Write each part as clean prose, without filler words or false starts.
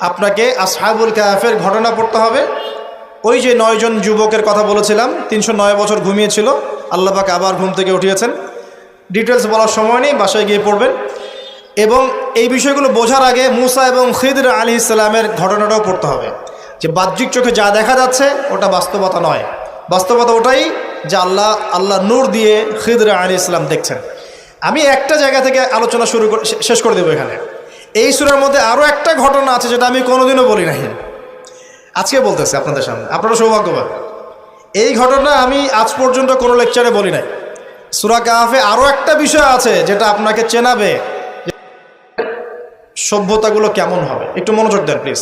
আপনাকে আসহাবুল কাহাফের ঘটনা পড়তে হবে। ওই যে 9 জন যুবকের কথা বলেছিলাম, 309 বছর ঘুমিয়েছিল, আল্লাহ পাক আবার ঘুম থেকে উঠিয়েছেন। ডিটেলস বলার সময় নেই, বাসায় গিয়ে পড়বেন। এবং এই বিষয়গুলো বোঝার আগে মুসা এবং খিদর আলাইহিস সালামের ঘটনাটাও পড়তে হবে, যে বাহ্যিক চোখে যা দেখা যাচ্ছে ওটা বাস্তবতা নয়। বাস্তবতা ওটাই যে আল্লাহ নূর দিয়ে খিদর আলাইহিস সালাম দেখছেন। আমি একটা জায়গা থেকে আলোচনা শেষ করে দেবো এখানে। এই সূরার মধ্যে আরও একটা ঘটনা আছে যেটা আমি কোনোদিনও বলি নাই, আজকে বলতেছি আপনাদের সামনে। আপনারা সৌভাগ্যবান, এই ঘটনা আমি আজ পর্যন্ত কোনো লেকচারে বলি নাই। সূরা কাহফে আরও একটা বিষয় আছে যেটা আপনাকে চেনাবে সভ্যতাগুলো কেমন হবে। একটু মনোযোগ দেন প্লিজ,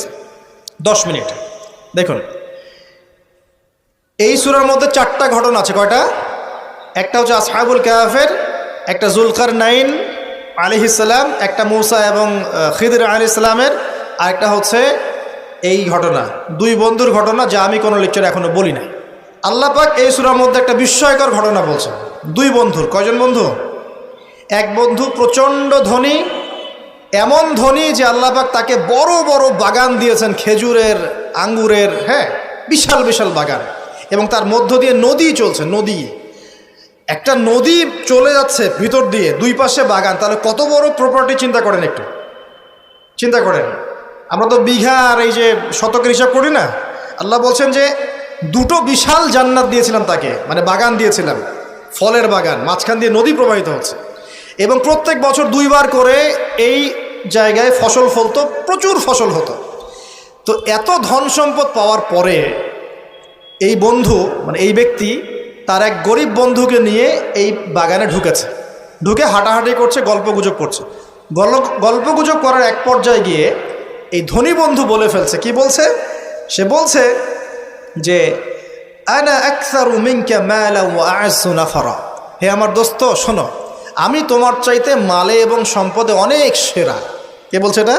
10 মিনিট দেখুন। এই সূরার মধ্যে 4টা ঘটনা আছে। কয়টা? একটা হচ্ছে আসহাবুল কাহফের, একটা যুলকারনাইন আলাইহিস সালাম, একটা মুসা এবং খিদর আলাইহিস সালামের, আর একটা হচ্ছে এই ঘটনা, 2 বন্ধুর ঘটনা, যা আমি কোনো লেকচারে এখনো বলি নাই। আল্লাহ পাক এই সূরার মধ্যে একটা বিস্ময়কর ঘটনা বলছেন। 2 বন্ধুর। কয়জন বন্ধু? এক বন্ধু প্রচণ্ড ধনী, এমন ধনী যে আল্লাহ পাক তাকে বড় বড় বাগান দিয়েছেন, খেজুরের, আঙ্গুরের, হ্যাঁ, বিশাল বিশাল বাগান। এবং তার মধ্য দিয়ে নদী চলছে। নদী, একটা নদী চলে যাচ্ছে ভিতর দিয়ে, 2 পাশে বাগান। তাহলে কত বড় প্রপার্টি চিন্তা করেন, একটু চিন্তা করেন। আমরা তো বিঘা আর এই যে শতকের হিসাব করি না। আল্লাহ বলছেন যে 2টো বিশাল জান্নাত দিয়েছিলাম তাকে, মানে বাগান দিয়েছিলাম, ফলের বাগান, মাঝখান দিয়ে নদী প্রবাহিত হচ্ছে। এবং প্রত্যেক বছর 2 বার করে এই জায়গায় ফসল ফলতো, প্রচুর ফসল হতো। তো এত ধন সম্পদ পাওয়ার পরে এই বন্ধু, মানে এই ব্যক্তি, তার এক গরিব বন্ধুকে নিয়ে এই বাগানে ঢুকেছে। ঢুকে হাঁটাহাঁটি করছে, গল্পগুজব করছে। গল্পগুজব করার এক পর্যায়ে গিয়ে এই ধনী বন্ধু বলে ফেলছে। কি বলছে? সে বলছে যে আনা আকসারু মিনকা মালা ওয়া আ'আসু নাফারা। হে আমার দোস্ত, শোনো, আমি তোমার চাইতে মালে এবং সম্পদে অনেক সেরা। কে বলছে এটা?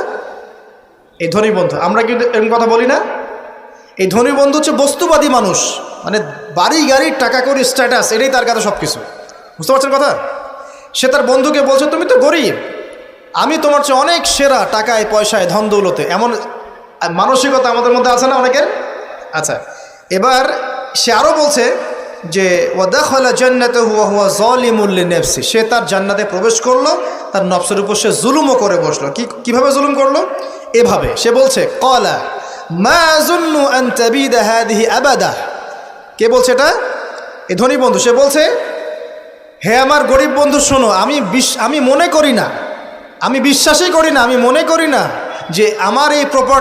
এই ধনী বন্ধু। আমরা কি এরকম কথা বলি না? এই ধনী বন্ধু হচ্ছে বস্তুবাদী মানুষ, মানে বাড়ি গাড়ি, টাকা করি, স্ট্যাটাস, এটাই তার কাছে সব কিছু। বুঝতে পারছেন কথা? সে তার বন্ধুকে বলছে, তুমি তো গরিব, আমি তোমার চেয়ে অনেক সেরা টাকায়, পয়সায়, ধন দৌলতে। এমন মানসিকতা আমাদের মধ্যে আছে না অনেকের? আচ্ছা, এবার সে আরও বলছে যে ওয়াদাখালা জান্নাতাহু ওয়া হুয়া যালিমুল লিনাফসি। সে তার জান্নাতে প্রবেশ করলো, তার নফসের উপর সে জুলুমও করে বসলো। কিভাবে জুলুম করলো? এভাবে সে বলছে, ক্বালা মা আযুন্নু আন তাবিদা হাযিহি আবাদা। কে বলছে এটা? এই ধনী বন্ধু। সে বলছে, হে আমার গরিব বন্ধু, শোনো, আমি মনে করি না, আমি বিশ্বাসই করি না, আমি মনে করি না যে আমার এই প্রপার্টি